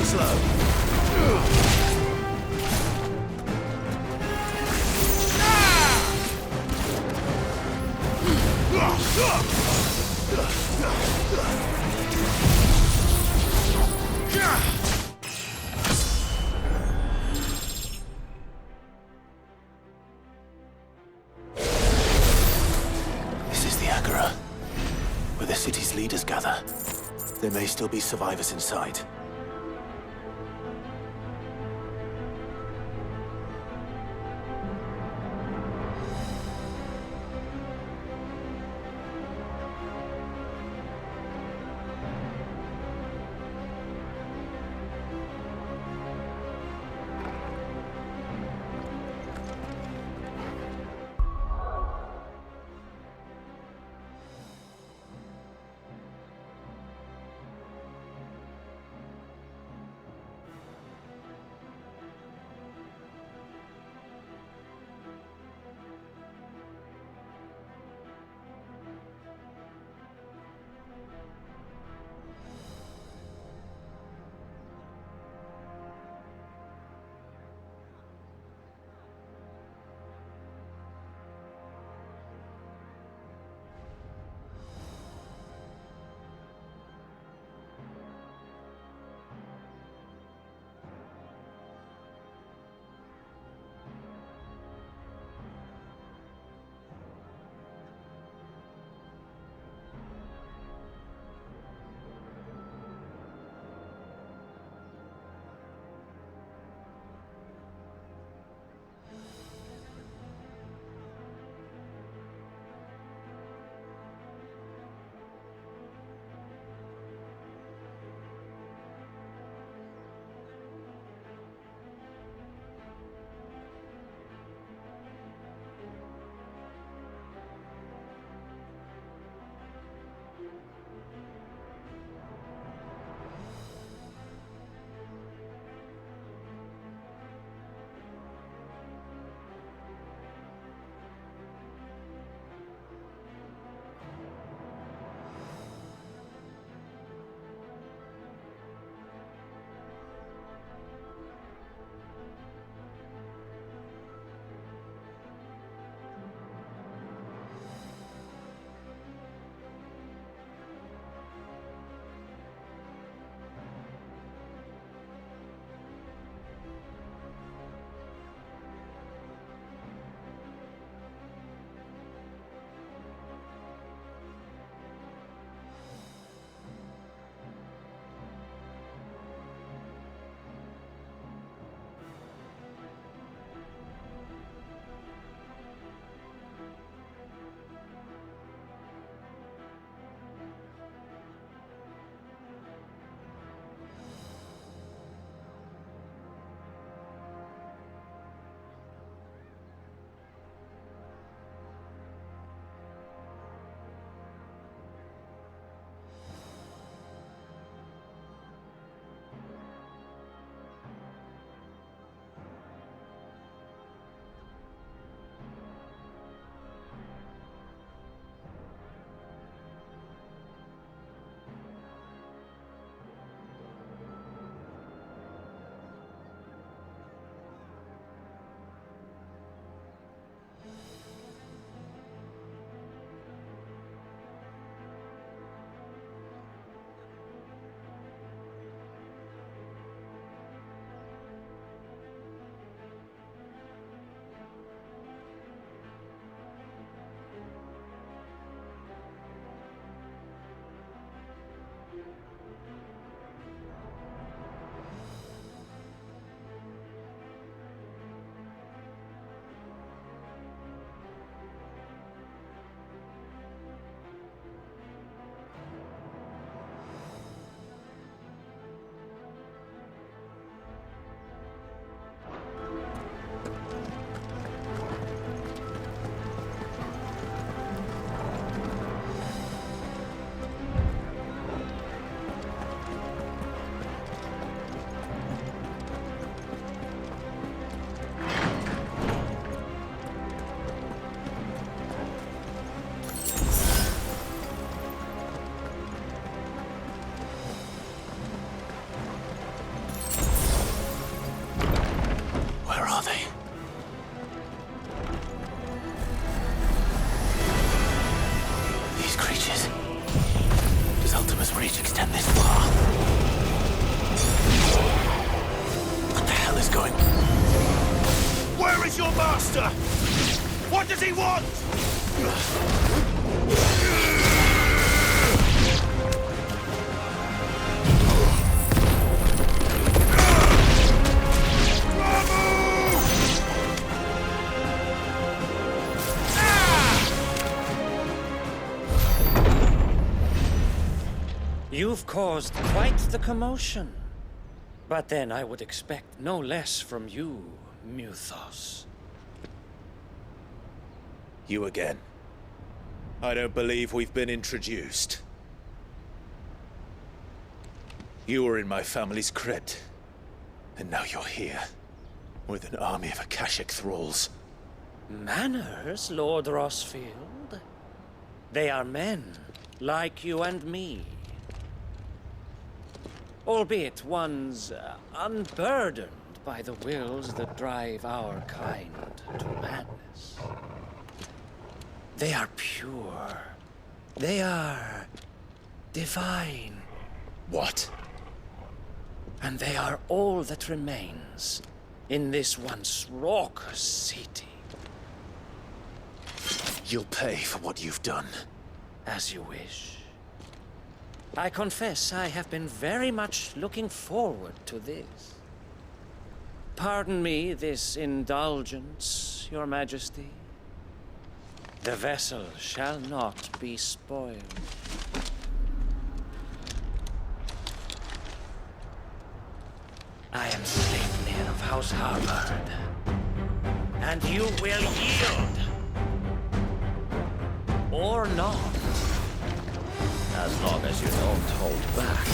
slow. This is the Agora, where the city's leaders gather. There may still be survivors inside. does he want? You've caused quite the commotion. But then I would expect no less from you, Mythos. You again. I don't believe we've been introduced. You were in my family's crypt. And now you're here. With an army of Akashic thralls. Manners, Lord Rossfield? They are men, like you and me. Albeit one's unburdened by the wills that drive our kind to madness. They are pure. They are divine. What? And they are all that remains in this once raucous city. You'll pay for what you've done. As you wish. I confess I have been very much looking forward to this. Pardon me this indulgence, Your Majesty. The vessel shall not be spoiled. I am Sleipnir of House Harvard, and you will yield. Or not. As long as you don't hold back.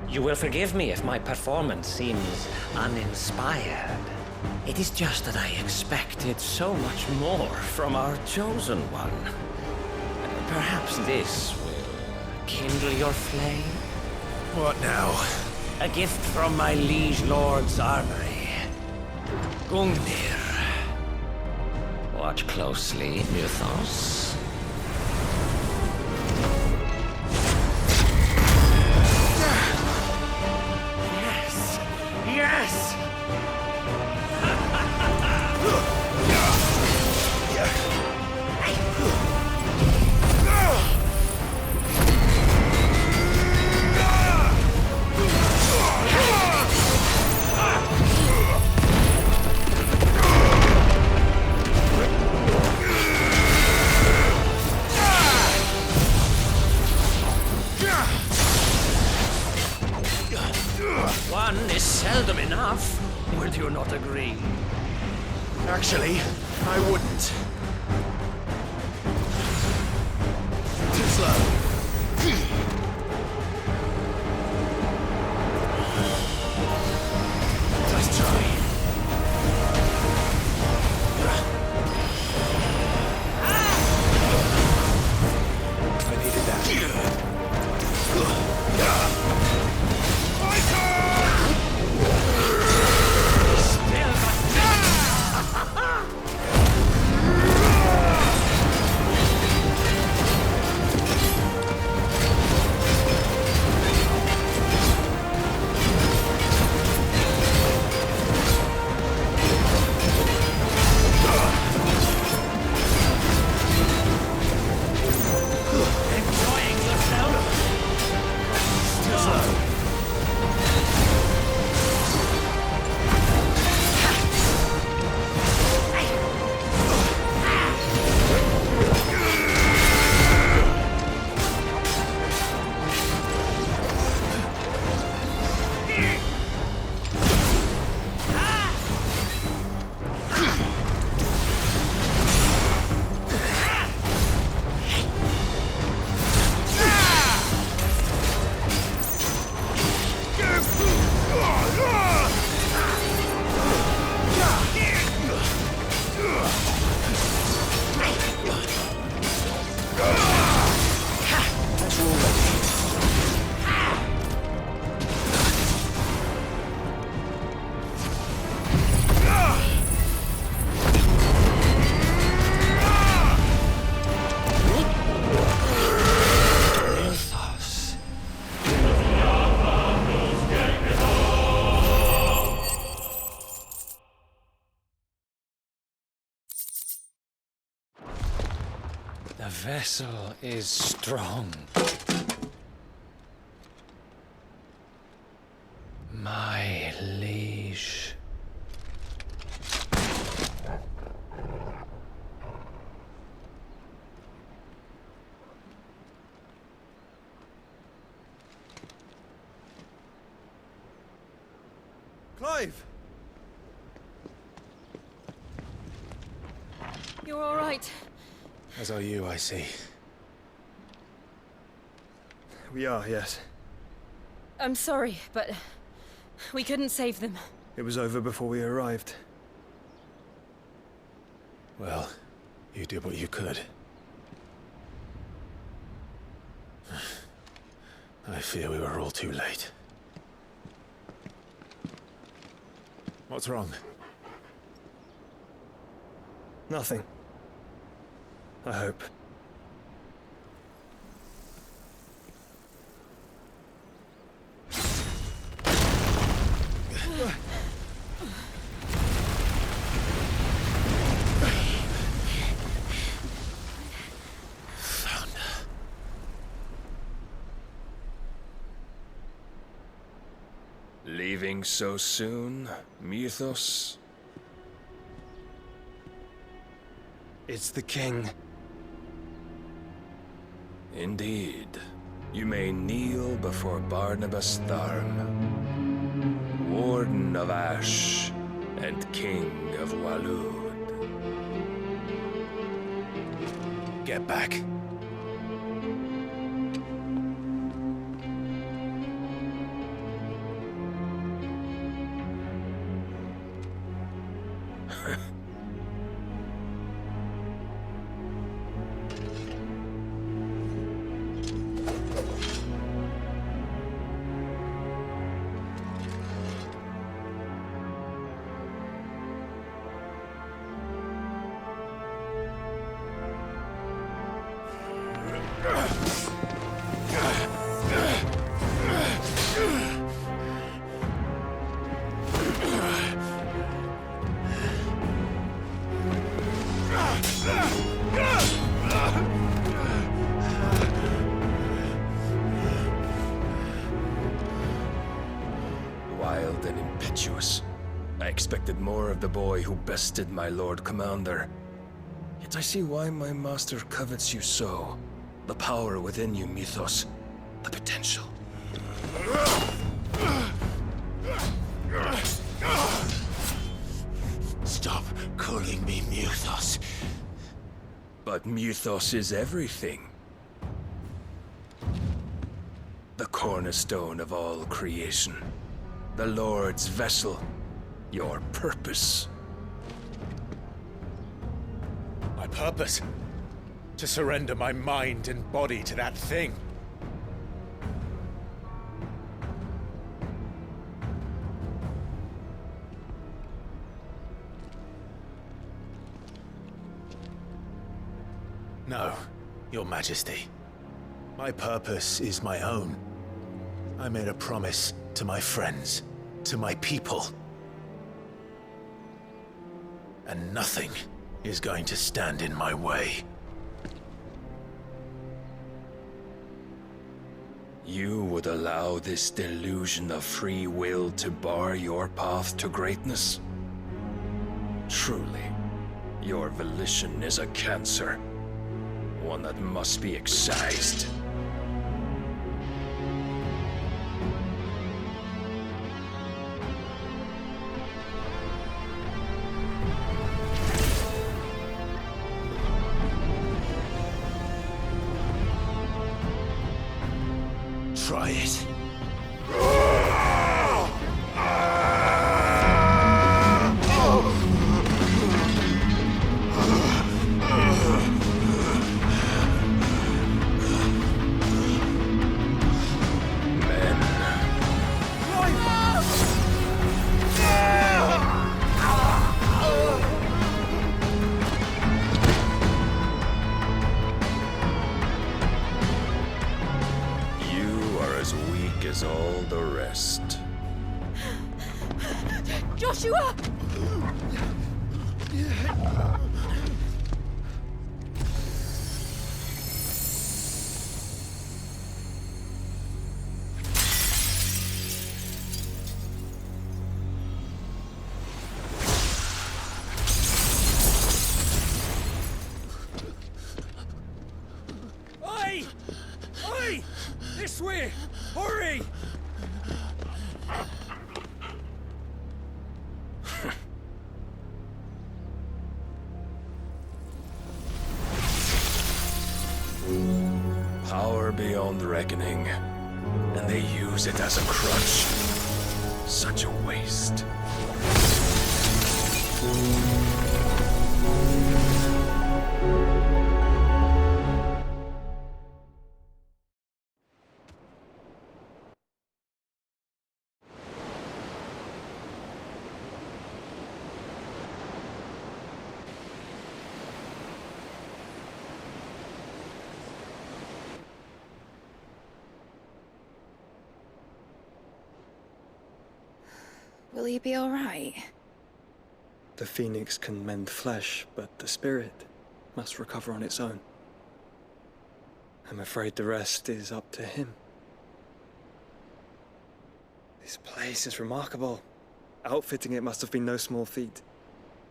You will forgive me if my performance seems uninspired. It is just that I expected so much more from our chosen one. Perhaps this will kindle your flame? What now? A gift from my liege lord's armory. Gungnir. Watch closely, Mythos. Yes! One is seldom enough. Would you not agree? Actually, I wouldn't. Too slow. Nice try. I needed that. The vessel is strong. My liege. Clive! You're all right. As are you, I see. We are, yes. I'm sorry, but we couldn't save them. It was over before we arrived. Well, you did what you could. I fear we were all too late. What's wrong? Nothing. I hope. Leaving so soon, Mythos? It's the king. Indeed. You may kneel before Barnabas Tharm, Warden of Ash and King of Walud. Get back. Wild and impetuous. I expected more of the boy who bested my Lord Commander. Yet I see why my master covets you so. The power within you, Mythos. The potential. Stop calling me Mythos. But Mythos is everything. The cornerstone of all creation. The Lord's vessel. Your purpose. My purpose? To surrender my mind and body to that thing. No, Your Majesty. My purpose is my own. I made a promise to my friends, to my people. And nothing is going to stand in my way. You would allow this delusion of free will to bar your path to greatness? Truly, your volition is a cancer. One that must be excised. Try it. As all the rest. Joshua! This way! Hurry! Power beyond reckoning, and they use it as a crutch. Such a waste. Will he be all right? The phoenix can mend flesh, but the spirit must recover on its own. I'm afraid the rest is up to him. This place is remarkable. Outfitting it must have been no small feat.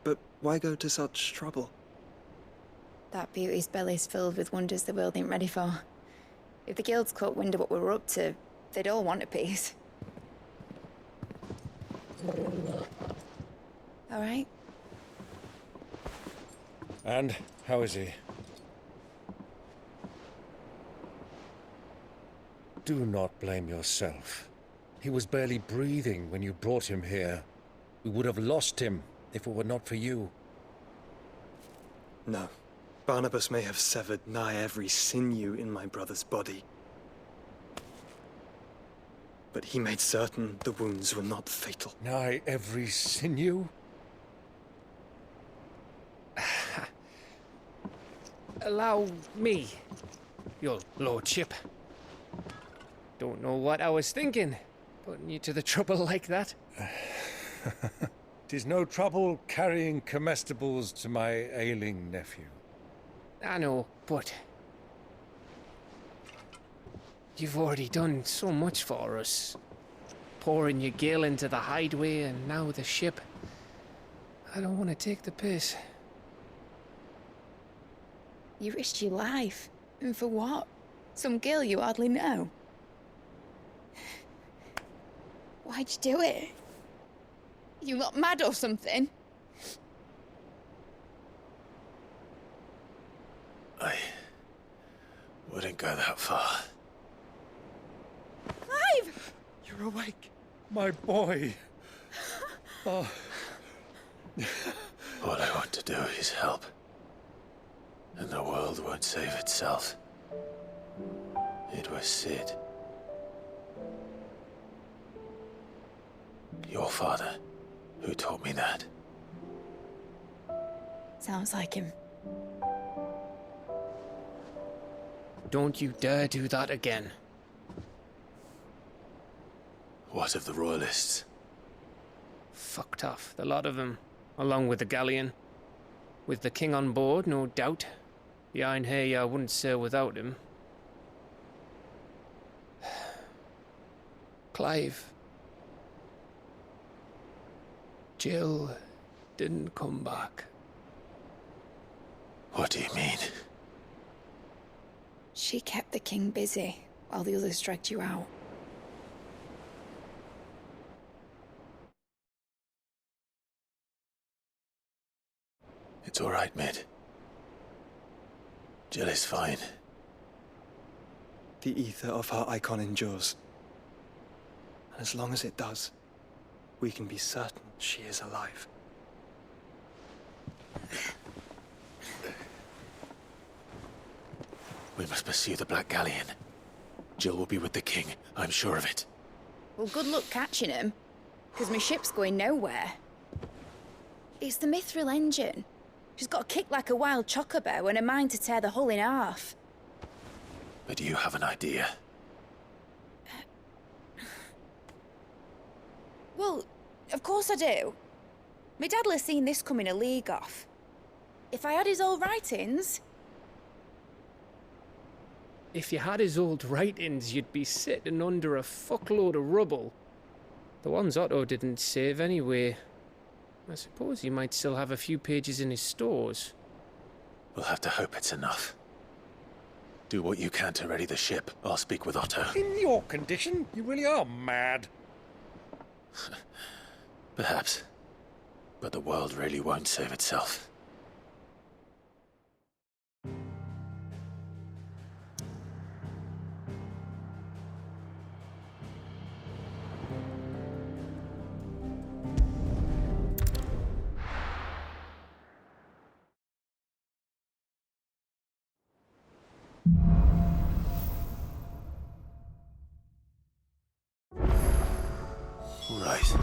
But why go to such trouble? That beauty's belly's filled with wonders the world ain't ready for. If the guilds caught wind of what we were up to, they'd all want a piece. All right? And how is he? Do not blame yourself. He was barely breathing when you brought him here. We would have lost him if it were not for you. No. Barnabas may have severed nigh every sinew in my brother's body. But he made certain the wounds were not fatal. Nigh every sinew? Allow me, your lordship. Don't know what I was thinking, putting you to the trouble like that. 'Tis no trouble carrying comestibles to my ailing nephew. I know, but you've already done so much for us. Pouring your gil into the hideaway and now the ship. I don't want to take the piss. You risked your life. And for what? Some girl you hardly know. Why'd you do it? You not mad or something? I wouldn't go that far. Clive! You're awake, my boy. Oh. All I want to do is help. And the world won't save itself. It was Sid. Your father, who taught me that. Sounds like him. Don't you dare do that again. What of the Royalists? Fucked off, the lot of them, along with the galleon. With the king on board, no doubt. The Iron Hair wouldn't sail without him. Clive. Jill didn't come back. What do you mean? She kept the king busy while the others dragged you out. It's all right, Mid. Jill is fine. The ether of her icon endures. And as long as it does, we can be certain she is alive. We must pursue the Black Galleon. Jill will be with the king, I'm sure of it. Well, good luck catching him, because my ship's going nowhere. It's the Mithril engine. She's got a kick like a wild chocobo and a mind to tear the hull in half. But you have an idea. Well, of course I do. My dad'll have seen this coming a league off. If I had his old writings... If you had his old writings, you'd be sitting under a fuckload of rubble. The ones Otto didn't save anyway. I suppose he might still have a few pages in his stores. We'll have to hope it's enough. Do what you can to ready the ship. I'll speak with Otto. In your condition, you really are mad. Perhaps. But the world really won't save itself. Right.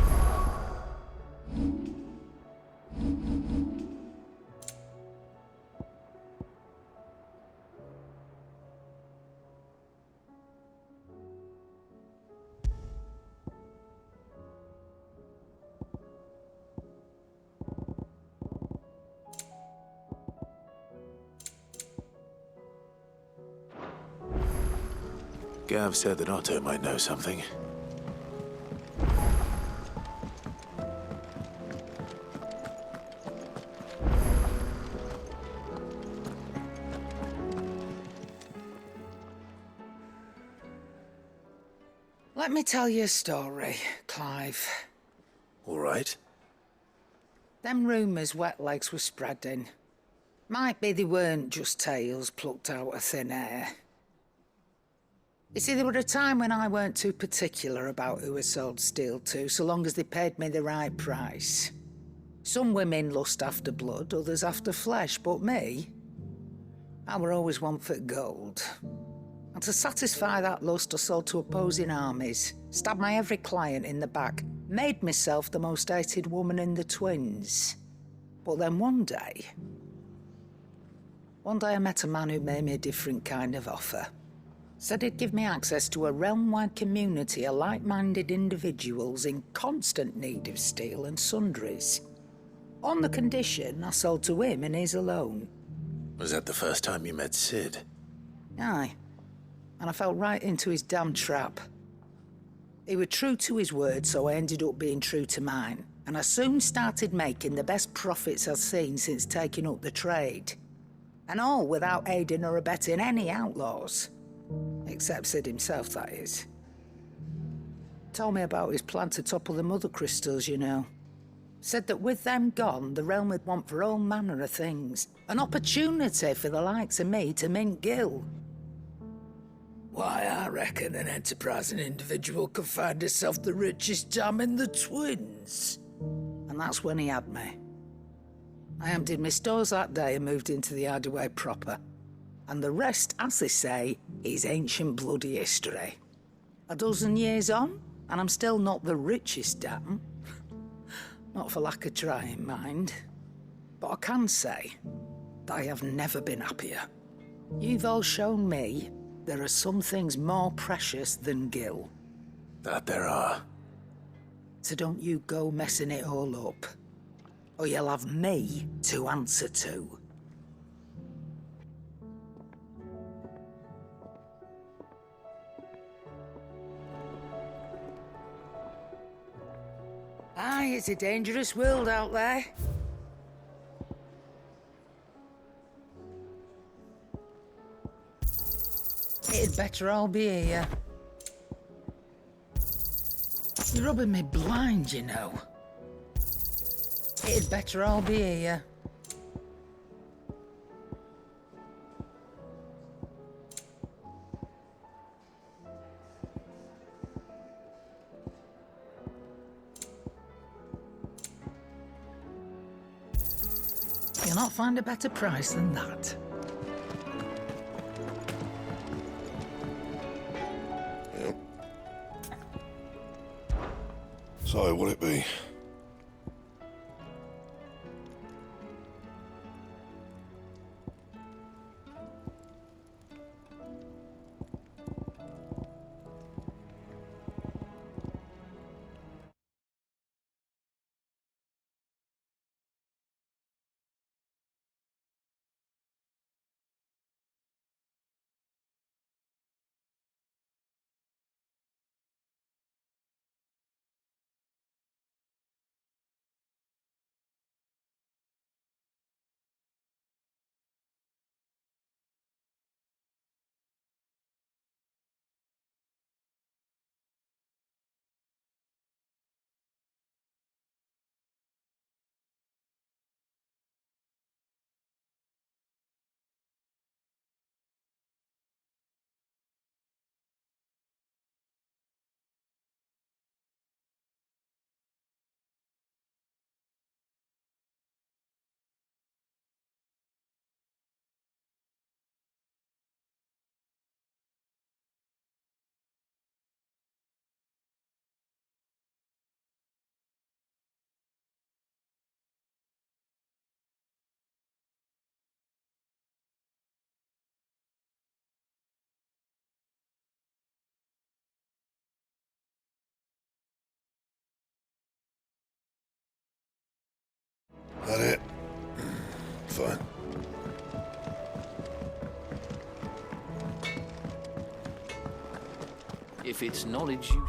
Gav said that Otto might know something. Let me tell you a story, Clive. All right. Them rumours wet legs were spreading. Might be they weren't just tales plucked out of thin air. You see, there were a time when I weren't too particular about who I sold steel to, so long as they paid me the right price. Some women lust after blood, others after flesh, but me, I were always one for gold. And to satisfy that lust, I sold to opposing armies, stabbed my every client in the back, made myself the most hated woman in the twins. But then one day I met a man who made me a different kind of offer. Said he'd give me access to a realm-wide community of like-minded individuals in constant need of steel and sundries. On the condition I sold to him and his alone. Was that the first time you met Sid? Aye. And I fell right into his damn trap. He was true to his word, so I ended up being true to mine. And I soon started making the best profits I've seen since taking up the trade. And all without aiding or abetting any outlaws. Except Sid himself, that is. Told me about his plan to topple the mother crystals, you know. Said that with them gone, the realm would want for all manner of things. An opportunity for the likes of me to mint gil. Why, I reckon an enterprising individual could find himself the richest dam in the twins. And that's when he had me. I emptied my stores that day and moved into the hideaway proper. And the rest, as they say, is ancient bloody history. A dozen years on, and I'm still not the richest dam. Not for lack of trying, mind. But I can say that I have never been happier. You've all shown me there are some things more precious than gil. That there are. So don't you go messing it all up, or you'll have me to answer to. Aye, it's a dangerous world out there. It'd better all be here. You're rubbing me blind, you know. It'd better all be here. You'll not find a better price than that. Yep. So, what'll it be? That it? Fine. If it's knowledge you...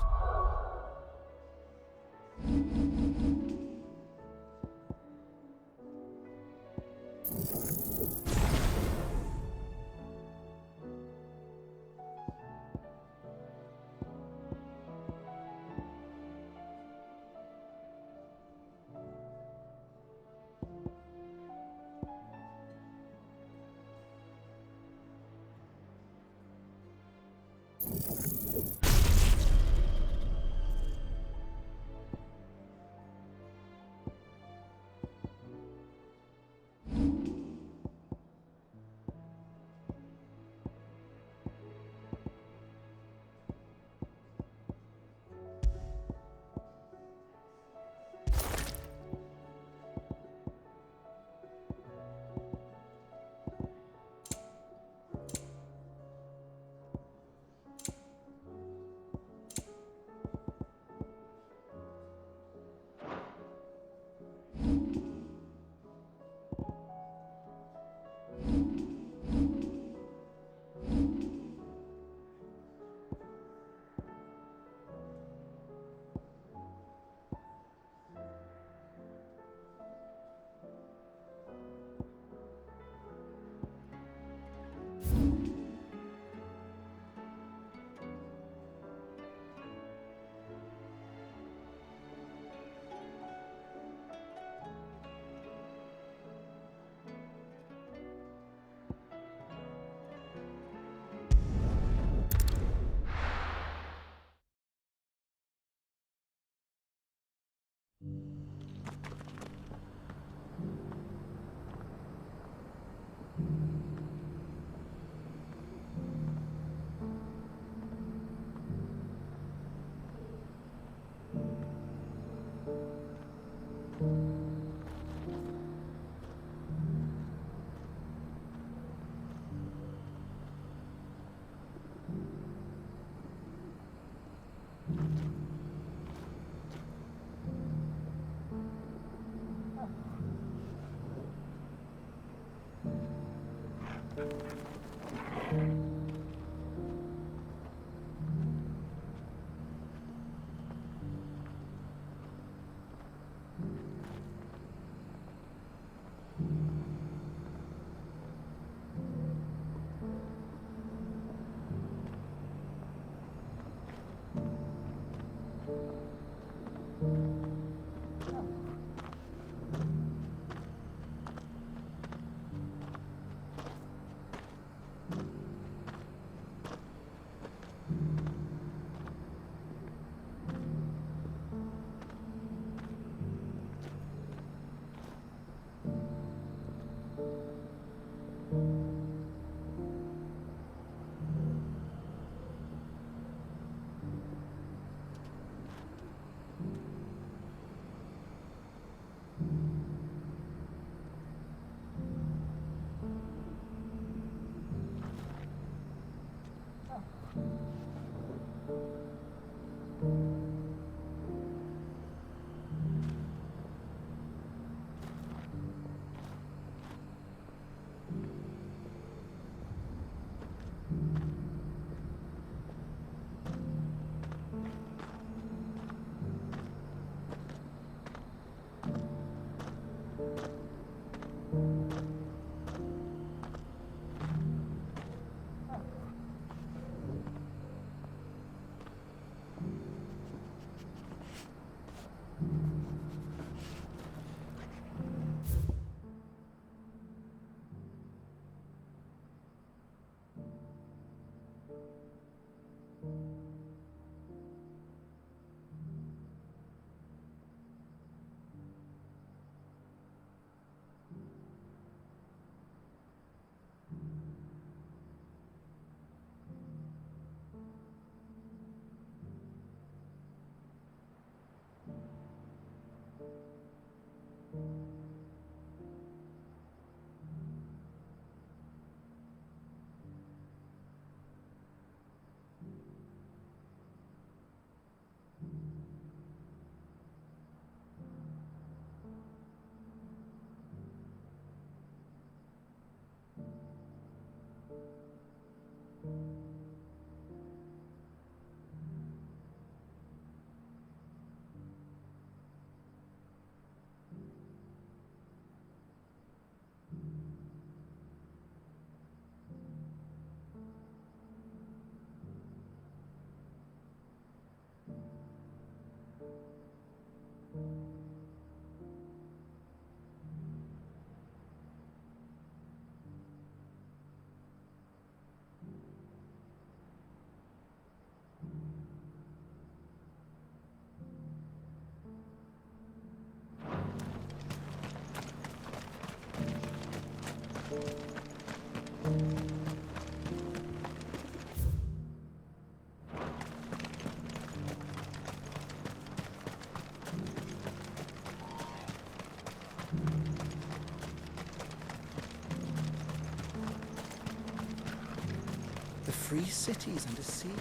The free cities under siege.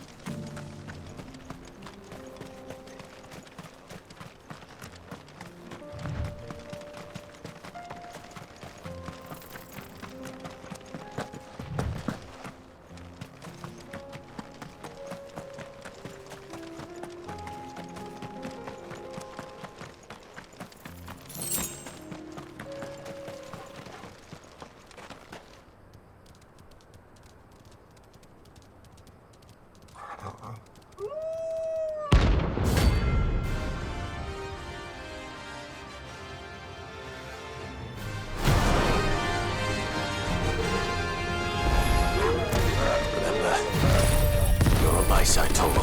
You're on my side, Total.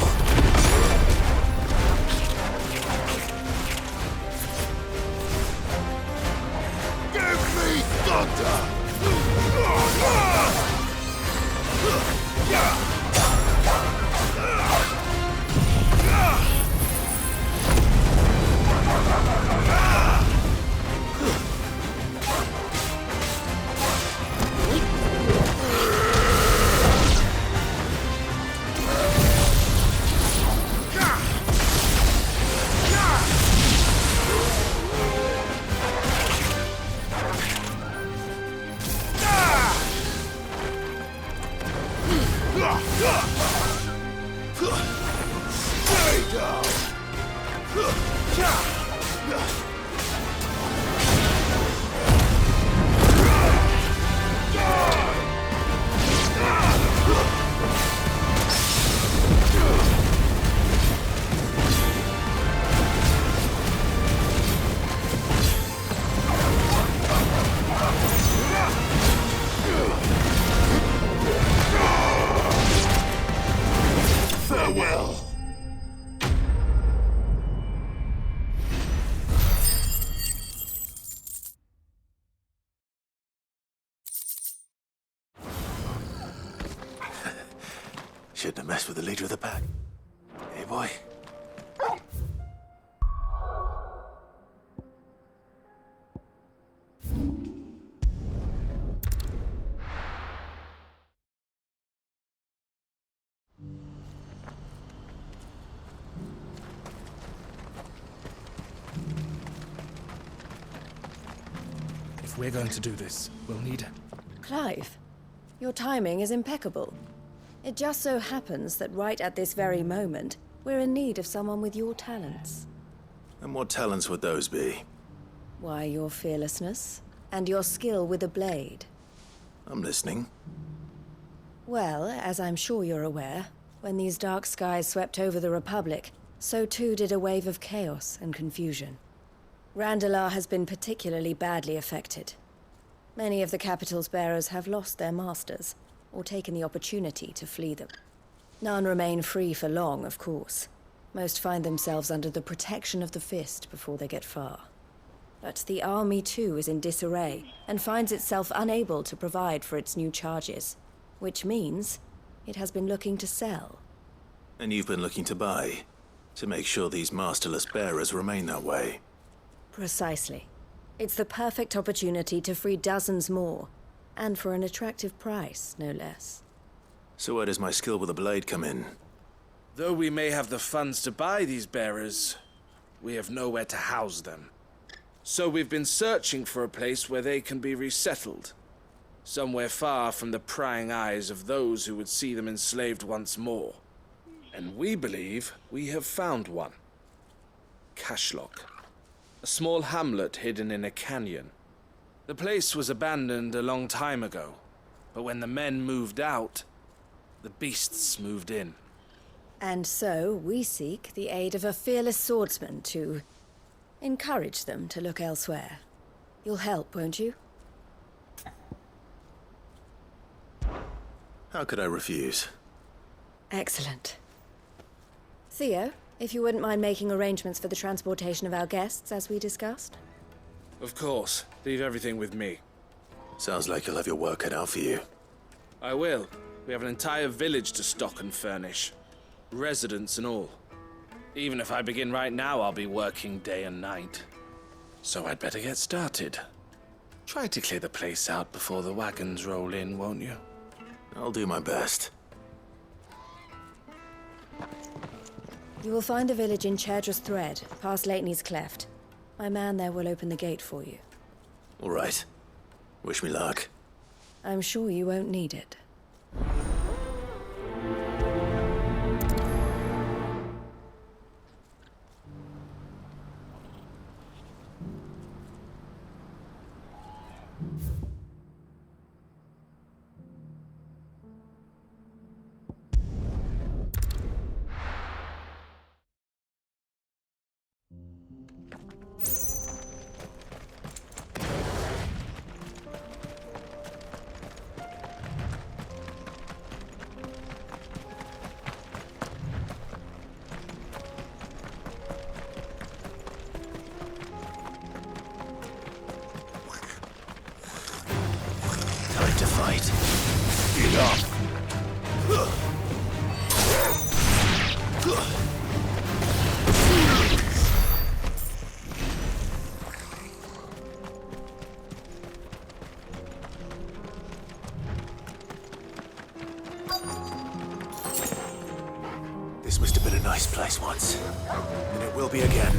Give me thunder! Stay down! Farewell! Shouldn't have messed with the leader of the pack. Hey, boy. If we're going to do this, we'll need... Clive, your timing is impeccable. It just so happens that right at this very moment, we're in need of someone with your talents. And what talents would those be? Why, your fearlessness, and your skill with a blade. I'm listening. Well, as I'm sure you're aware, when these dark skies swept over the Republic, so too did a wave of chaos and confusion. Randalar has been particularly badly affected. Many of the capital's bearers have lost their masters, or taken the opportunity to flee them. None remain free for long, of course. Most find themselves under the protection of the Fist before they get far. But the army too is in disarray, and finds itself unable to provide for its new charges. Which means it has been looking to sell. And you've been looking to buy, to make sure these masterless bearers remain that way. Precisely. It's the perfect opportunity to free dozens more, and for an attractive price, no less. So where does my skill with a blade come in? Though we may have the funds to buy these bearers, we have nowhere to house them. So we've been searching for a place where they can be resettled. Somewhere far from the prying eyes of those who would see them enslaved once more. And we believe we have found one. Cashlock. A small hamlet hidden in a canyon. The place was abandoned a long time ago, but when the men moved out, the beasts moved in. And so we seek the aid of a fearless swordsman to encourage them to look elsewhere. You'll help, won't you? How could I refuse? Excellent. Theo, if you wouldn't mind making arrangements for the transportation of our guests, as we discussed. Of course. Leave everything with me. Sounds like you'll have your work cut out for you. I will. We have an entire village to stock and furnish. Residents and all. Even if I begin right now, I'll be working day and night. So I'd better get started. Try to clear the place out before the wagons roll in, won't you? I'll do my best. You will find a village in Chairdress Thread, past Lateney's Cleft. My man there will open the gate for you. All right. Wish me luck. I'm sure you won't need it. Time to fight. Get up. This must have been a nice place once, and it will be again.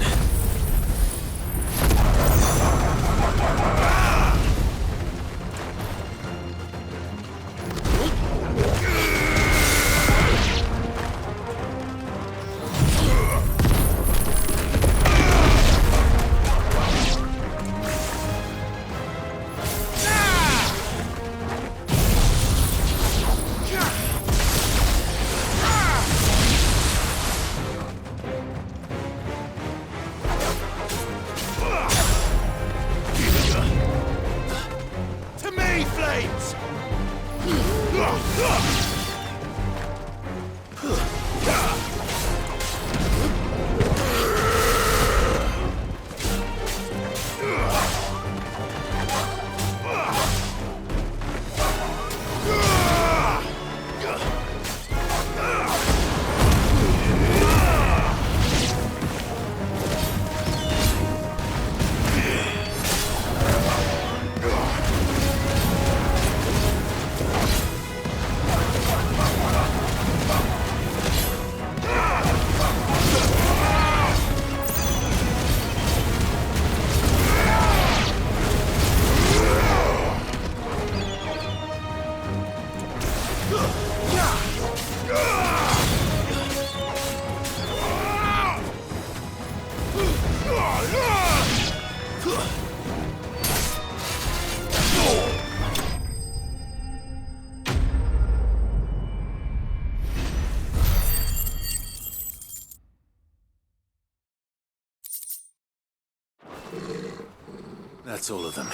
That's all of them.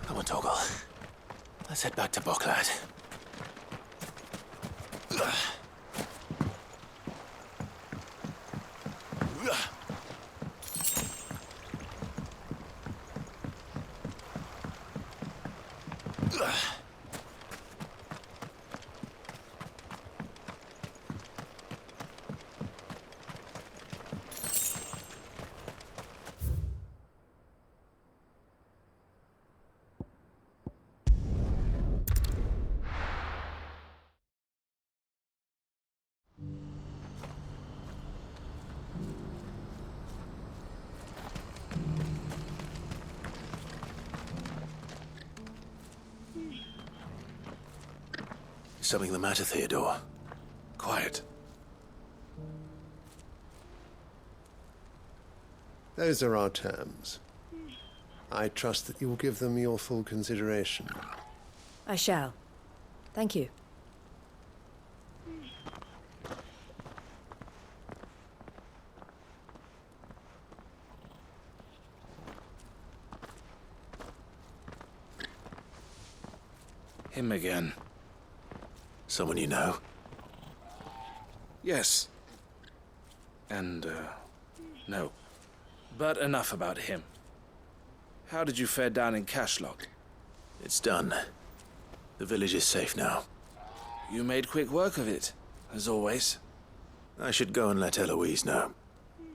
Come on, Toggle. Let's head back to Boklad. Something the matter, Theodore? Quiet. Those are our terms. I trust that you will give them your full consideration. I shall. Thank you. Him again. Someone you know? Yes. And, no. But enough about him. How did you fare down in Cashlock? It's done. The village is safe now. You made quick work of it, as always. I should go and let Eloise know.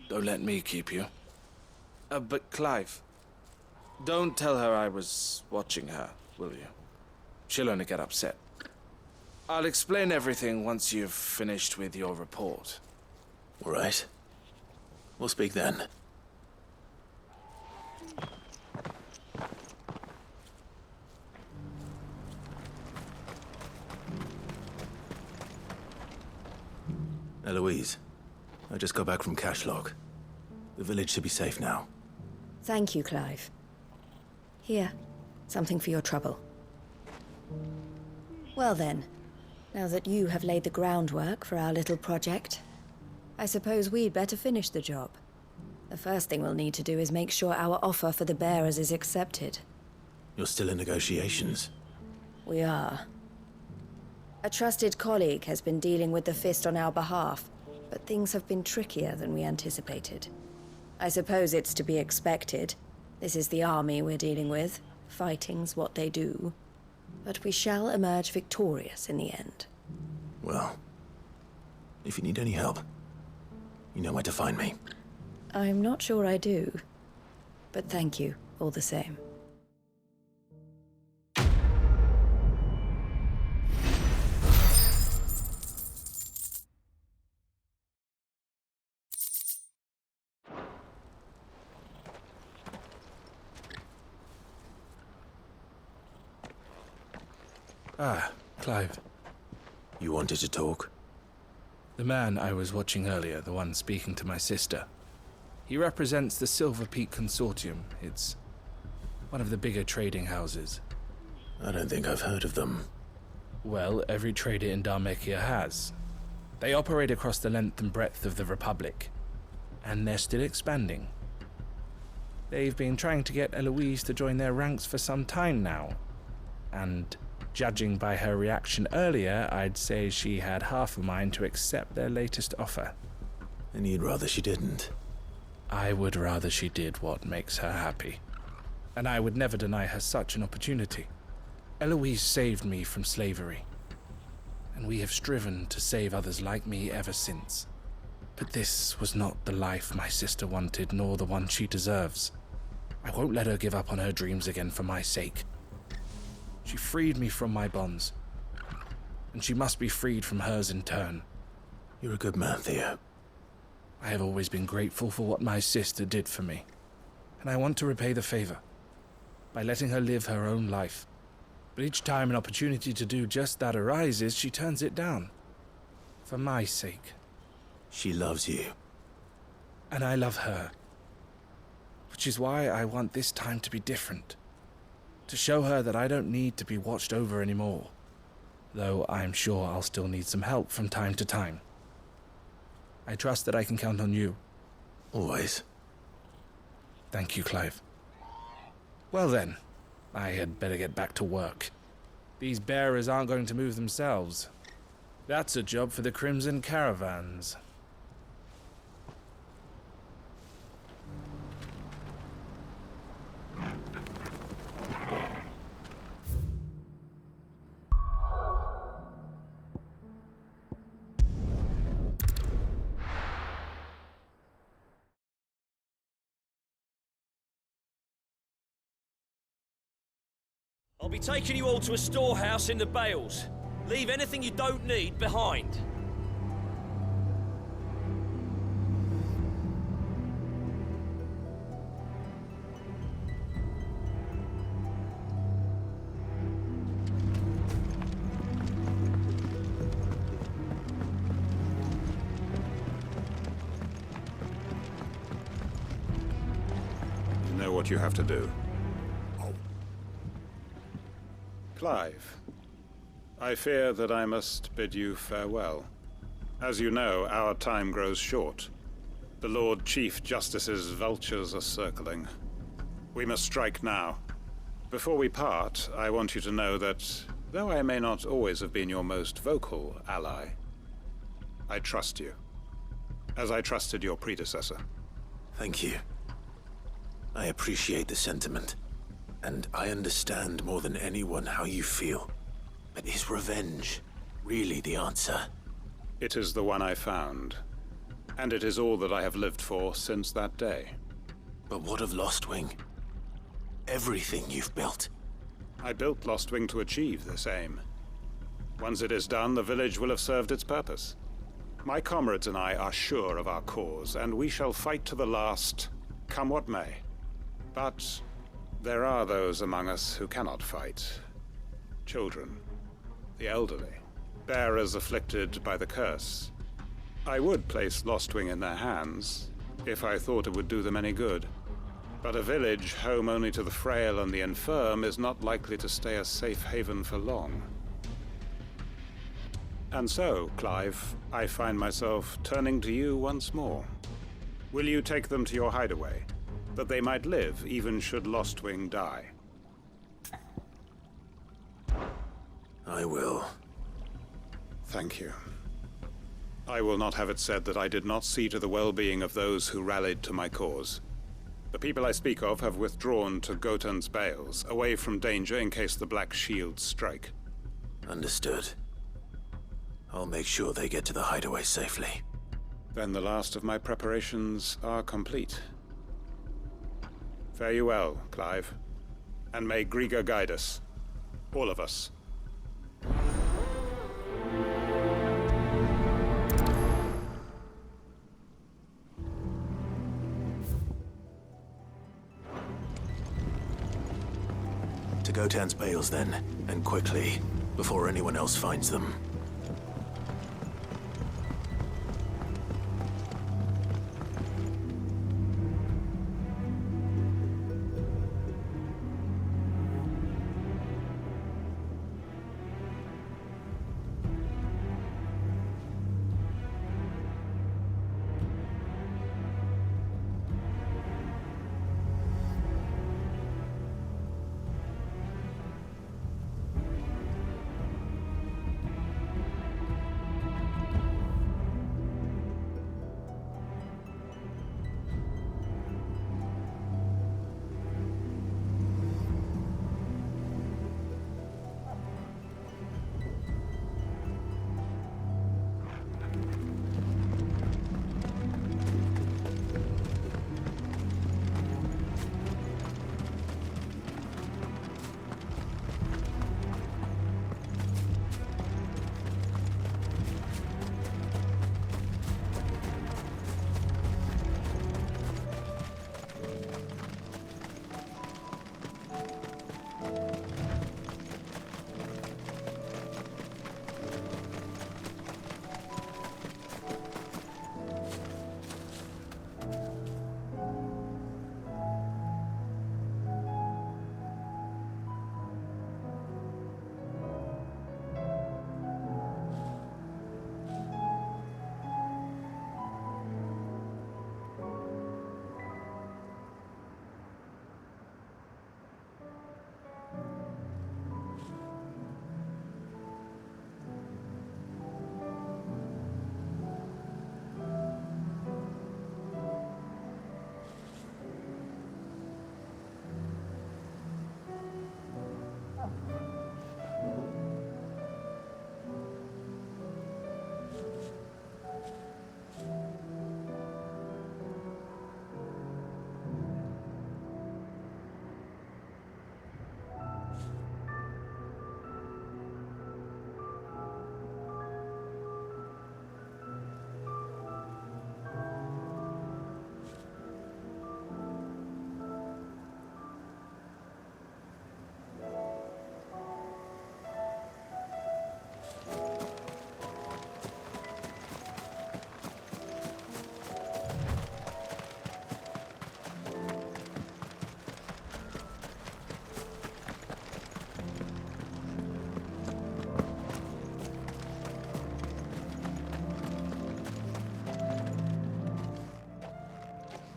Don't let me keep you. But Clive, don't tell her I was watching her, will you? She'll only get upset. I'll explain everything once you've finished with your report. All right. We'll speak then. Eloise, I just got back from Cashlog. The village should be safe now. Thank you, Clive. Here, something for your trouble. Well then, now that you have laid the groundwork for our little project, I suppose we'd better finish the job. The first thing we'll need to do is make sure our offer for the bearers is accepted. You're still in negotiations? We are. A trusted colleague has been dealing with the Fist on our behalf, but things have been trickier than we anticipated. I suppose it's to be expected. This is the army we're dealing with. Fighting's what they do. But we shall emerge victorious in the end. Well, if you need any help, you know where to find me. I'm not sure I do. But thank you, all the same. Ah, Clive. You wanted to talk? The man I was watching earlier, the one speaking to my sister. He represents the Silver Peak Consortium. It's one of the bigger trading houses. I don't think I've heard of them. Well, every trader in Dharmekia has. They operate across the length and breadth of the Republic. And they're still expanding. They've been trying to get Eloise to join their ranks for some time now. And judging by her reaction earlier, I'd say she had half a mind to accept their latest offer. And you'd rather she didn't? I would rather she did what makes her happy. And I would never deny her such an opportunity. Eloise saved me from slavery. And we have striven to save others like me ever since. But this was not the life my sister wanted, nor the one she deserves. I won't let her give up on her dreams again for my sake. She freed me from my bonds, and she must be freed from hers in turn. You're a good man, Theo. I have always been grateful for what my sister did for me, and I want to repay the favor by letting her live her own life. But each time an opportunity to do just that arises, she turns it down. For my sake. She loves you. And I love her. Which is why I want this time to be different. To show her that I don't need to be watched over anymore. Though I'm sure I'll still need some help from time to time. I trust that I can count on you. Always. Thank you, Clive. Well then, I had better get back to work. These bearers aren't going to move themselves. That's a job for the Crimson Caravans. I'll be taking you all to a storehouse in the Bales. Leave anything you don't need behind. You know what you have to do. Clive, I fear that I must bid you farewell. As you know, our time grows short. The Lord Chief Justice's vultures are circling. We must strike now. Before we part, I want you to know that, though I may not always have been your most vocal ally, I trust you, as I trusted your predecessor. Thank you. I appreciate the sentiment, and I understand more than anyone how you feel. But is revenge really the answer? It is the one I found. And it is all that I have lived for since that day. But what of Lostwing? Everything you've built. I built Lostwing to achieve this aim. Once it is done, the village will have served its purpose. My comrades and I are sure of our cause, and we shall fight to the last, come what may. But there are those among us who cannot fight. Children, the elderly, bearers afflicted by the curse. I would place Lostwing in their hands, if I thought it would do them any good. But a village home only to the frail and the infirm is not likely to stay a safe haven for long. And so, Clive, I find myself turning to you once more. Will you take them to your hideaway, that they might live even should Lostwing die? I will. Thank you. I will not have it said that I did not see to the well-being of those who rallied to my cause. The people I speak of have withdrawn to Gotan's Bales, away from danger in case the Black Shields strike. Understood. I'll make sure they get to the hideaway safely. Then the last of my preparations are complete. Fare you well, Clive. And may Griga guide us. All of us. To Gotan's Bales then, and quickly, before anyone else finds them.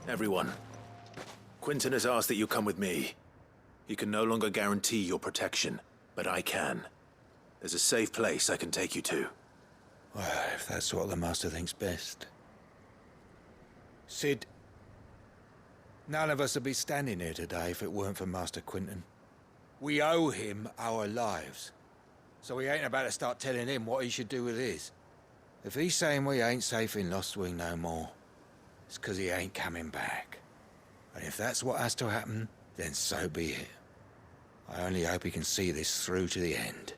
Everyone, Quinton has asked that you come with me. He can no longer guarantee your protection, but I can. There's a safe place I can take you to. Well, if that's what the Master thinks best. Sid, none of us would be standing here today if it weren't for Master Quinton. We owe him our lives. So we ain't about to start telling him what he should do with his. If he's saying we ain't safe in Lost Wing no more, it's 'cause he ain't coming back. And if that's what has to happen, then so be it. I only hope he can see this through to the end.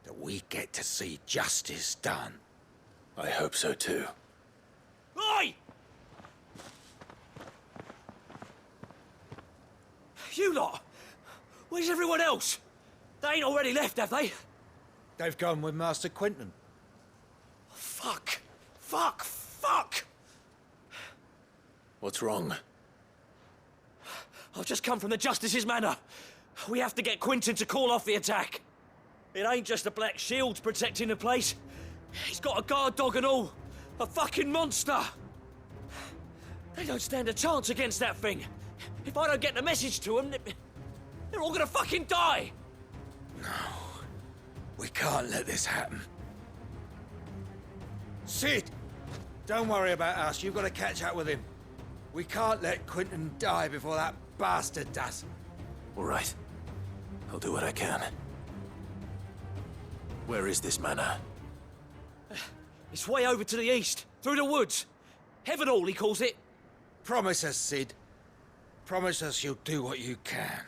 That we get to see justice done. I hope so too. Oi! You lot! Where's everyone else? They ain't already left, have they? They've gone with Master Quentin. Fuck! Fuck! Fuck! What's wrong? I've just come from the Justice's manor. We have to get Quentin to call off the attack. It ain't just the Black Shields protecting the place. He's got a guard dog and all. A fucking monster. They don't stand a chance against that thing. If I don't get the message to them, they're all gonna fucking die. No. We can't let this happen. Sid! Don't worry about us. You've got to catch up with him. We can't let Quentin die before that bastard does. All right. I'll do what I can. Where is this manor? It's way over to the east, through the woods. Heaven Hall, he calls it. Promise us, Sid. Promise us you'll do what you can.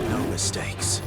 No mistakes.